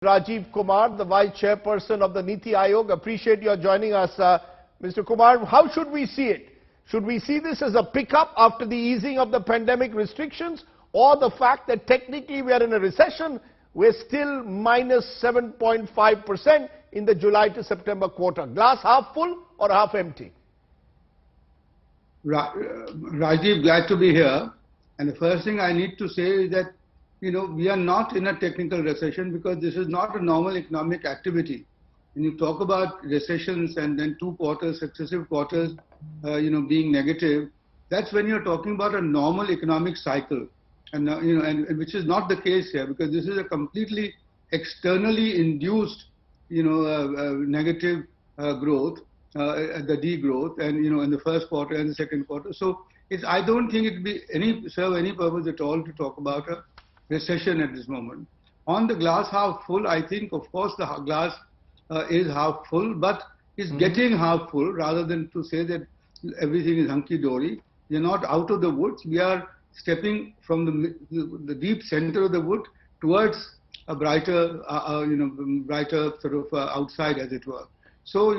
Rajiv Kumar, the Vice Chairperson of the Niti Aayog. Appreciate your joining us. Mr. Kumar, how should we see it? Should we see this as a pickup after the easing of the pandemic restrictions, or the fact that technically we are in a recession, we're still minus 7.5% in the July to September quarter? Glass half full or half empty? Rajiv, glad to be here. And the first thing I need to say is that we are not in a technical recession, because this is not a normal economic activity. When you talk about recessions and then 2 quarters, successive quarters, being negative, that's when you're talking about a normal economic cycle. And, and which is not the case here, because this is a completely externally induced, negative growth, the degrowth, and, in the first quarter and the second quarter. So I don't think it will serve any purpose at all to talk about a recession at this moment. On the glass half full, I think, of course, the glass is half full, but it's getting half full, rather than to say that everything is hunky-dory. We are not out of the woods. We are stepping from the deep center of the wood towards a brighter, brighter sort of outside, as it were. So,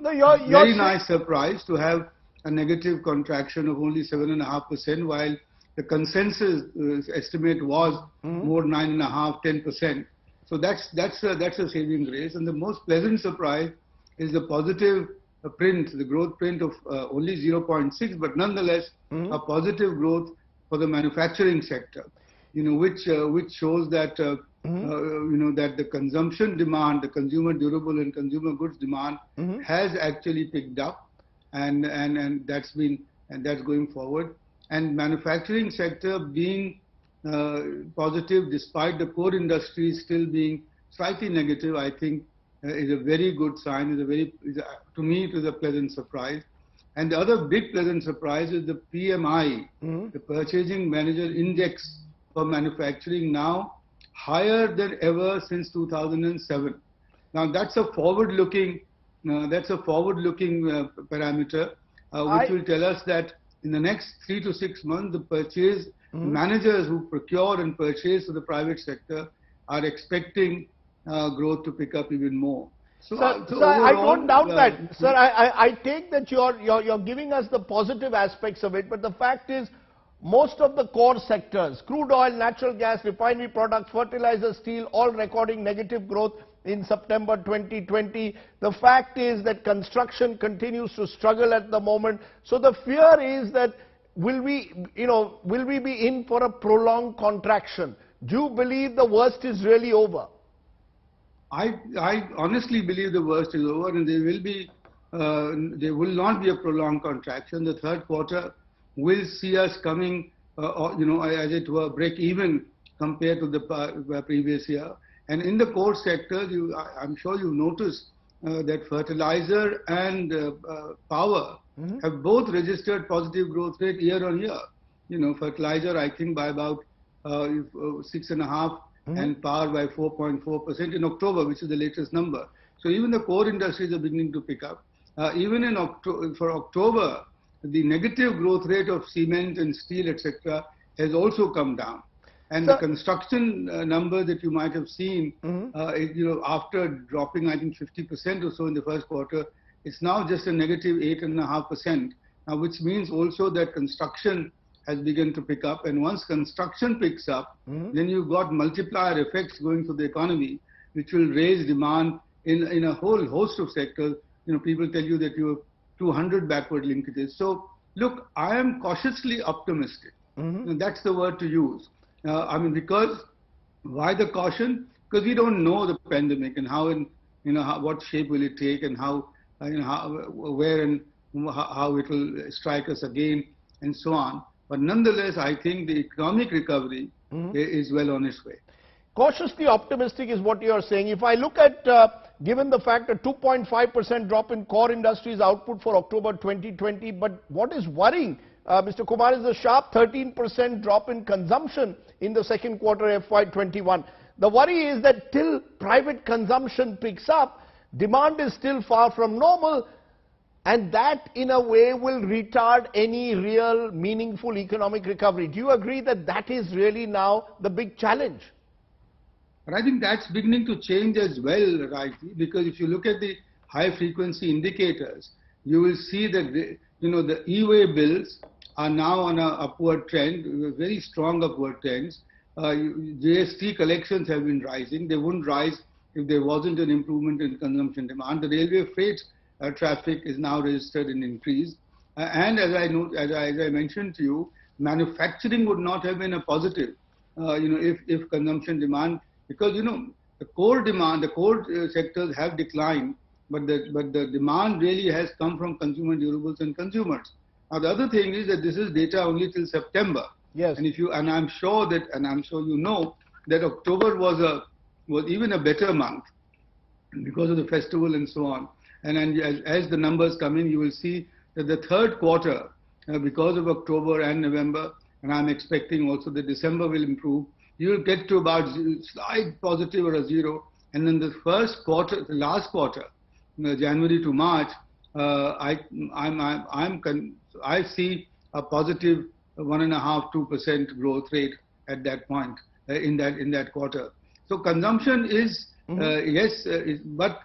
very nice surprise to have a negative contraction of only 7.5%, while the consensus estimate was more 9.5%, 10%. So that's a saving grace. And the most pleasant surprise is the positive print, the growth print of only 0.6, but nonetheless a positive growth for the manufacturing sector, which shows that that the consumption demand, the consumer durable and consumer goods demand has actually picked up, and that's going forward. And manufacturing sector being positive despite the core industry still being slightly negative, I think is a very good sign. To me, it is a pleasant surprise. And the other big pleasant surprise is the PMI, the Purchasing Manager Index for manufacturing, now higher than ever since 2007. Now that's a forward-looking parameter, which will tell us that in the next 3 to 6 months, the purchase managers who procure and purchase to the private sector are expecting growth to pick up even more. So I don't doubt that. Sir, I take that you're giving us the positive aspects of it, but the fact is, most of the core sectors, crude oil, natural gas, refinery products, fertilizer, steel, all recording negative growth in September 2020. The fact is that construction continues to struggle at the moment. So the fear is that will we be in for a prolonged contraction? Do you believe the worst is really over? I honestly believe the worst is over, and there will not be a prolonged contraction. The third quarter will see us coming, as it were, break even compared to the previous year. And in the core sector, I'm sure you noticed that fertilizer and power have both registered positive growth rate year on year. Fertilizer, I think, by about 6.5%, and power by 4.4% in October, which is the latest number. So even the core industries are beginning to pick up. Even for October, the negative growth rate of cement and steel, etc., has also come down. And the construction number that you might have seen, after dropping, I think, 50% or so in the first quarter, it's now just a negative 8.5%, which means also that construction has begun to pick up. And once construction picks up, then you've got multiplier effects going through the economy, which will raise demand in a whole host of sectors. People tell you that you have 200 backward linkages. So, look, I am cautiously optimistic. That's the word to use. Because why the caution? Because we don't know the pandemic and what shape will it take, and where and how it will strike us again, and so on. But nonetheless, I think the economic recovery is well on its way. Cautiously optimistic is what you are saying. If I look at, given the fact that 2.5% drop in core industries output for October 2020, but what is worrying, Mr. Kumar, is a sharp 13% drop in consumption in the second quarter FY21. The worry is that till private consumption picks up, demand is still far from normal, and that in a way will retard any real meaningful economic recovery. Do you agree that that is really now the big challenge? But I think that's beginning to change as well, right? Because if you look at the high frequency indicators, you will see that the e-way bills are now on an upward trend, very strong upward trends. GST collections have been rising. They wouldn't rise if there wasn't an improvement in consumption demand. The railway freight traffic is now registered an increase. And as I mentioned to you, manufacturing would not have been a positive, if consumption demand, because the core demand, the core sectors have declined, but the demand really has come from consumer durables and consumers. Now the other thing is that this is data only till September. Yes. And I'm sure you know that October was even a better month because of the festival and so on. And as the numbers come in, you will see that the third quarter, because of October and November, and I'm expecting also that December will improve, you will get to about slight positive or a zero. And then the first quarter, the last quarter, January to March, I see a positive 1.5–2% growth rate at that point in that quarter. So consumption is yes, but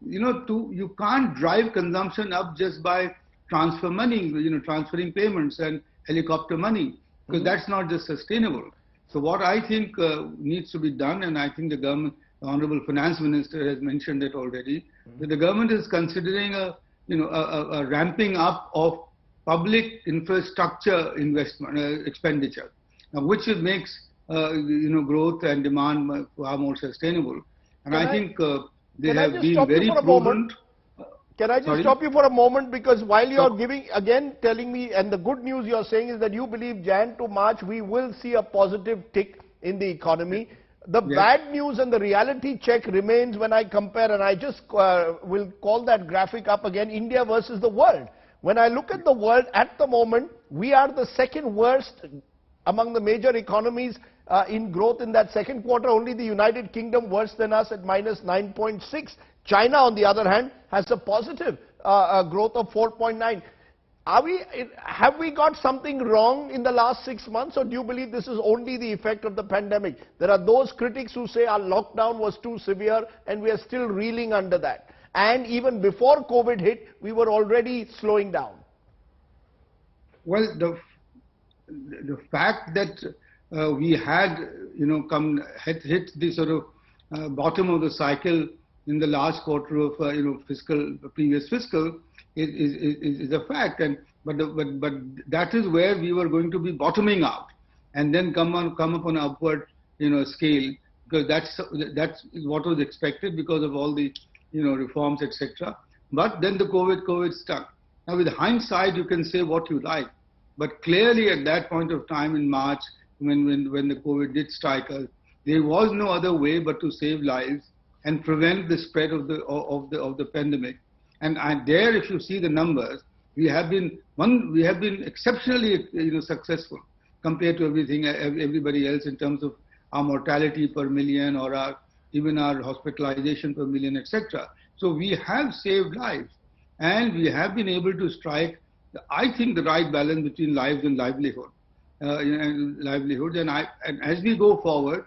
you can't drive consumption up just by transfer money, transferring payments and helicopter money, because that's not just sustainable. So what I think needs to be done, and I think the government, the Honorable Finance Minister has mentioned it already, that the government is considering a ramping up of public infrastructure investment expenditure, which makes growth and demand far more sustainable. And I think they have been very prudent. Can I just stop you for a moment, because while you are telling me, and the good news you are saying is that you believe Jan to March we will see a positive tick in the economy. The bad news and the reality check remains when I compare, and I just will call that graphic up again, India versus the world. When I look at the world at the moment, we are the second worst among the major economies in growth in that second quarter. Only the United Kingdom worse than us at -9.6. China, on the other hand, has a positive growth of 4.9. Have we got something wrong in the last 6 months, or do you believe this is only the effect of the pandemic? There are those critics who say our lockdown was too severe and we are still reeling under that. And even before COVID hit, we were already slowing down. Well, the fact that we had hit the sort of bottom of the cycle in the last quarter of previous fiscal is a fact, but that is where we were going to be bottoming out, and then come up on an upward scale, because that's what was expected because of all the reforms, etc. But then the COVID stuck. Now with hindsight you can say what you like, but clearly at that point of time in March, when the COVID did strike us, there was no other way but to save lives and prevent the spread of the pandemic. And there, if you see the numbers, we have been exceptionally successful compared to everybody else in terms of our mortality per million, or even our hospitalization per million, etc. So we have saved lives, and we have been able to strike, I think, the right balance between lives and livelihood. And as we go forward,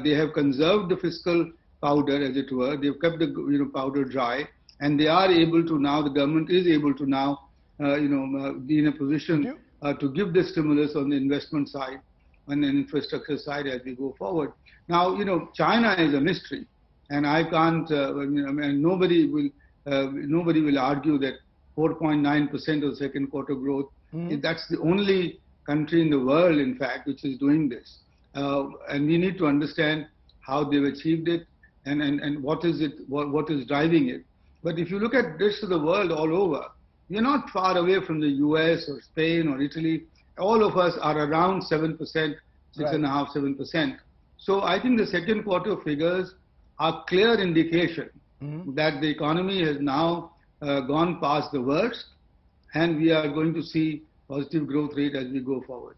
they have conserved the fiscal powder, as it were. They've kept the powder dry, and they are able to now. The government is able to now, be in a position to give the stimulus on the investment side, on the infrastructure side as we go forward. Now, China is a mystery, and I can't. Nobody will argue that 4.9% of second quarter growth. That's the only country in the world, in fact, which is doing this. And we need to understand how they've achieved it, and what is driving it. But if you look at the rest of the world all over, we're not far away from the US or Spain or Italy. All of us are around 7%, 6.5%, 7%. So I think the second quarter figures are clear indication that the economy has now gone past the worst, and we are going to see positive growth rate as we go forward.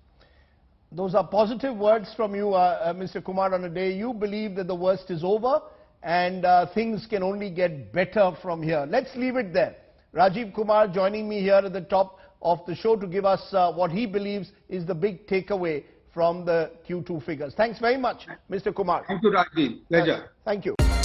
Those are positive words from you, Mr. Kumar, on a day you believe that the worst is over and things can only get better from here. Let's leave it there. Rajiv Kumar joining me here at the top of the show to give us what he believes is the big takeaway from the Q2 figures. Thanks very much, Mr. Kumar. Thank you, Rajiv. Pleasure. Thank you.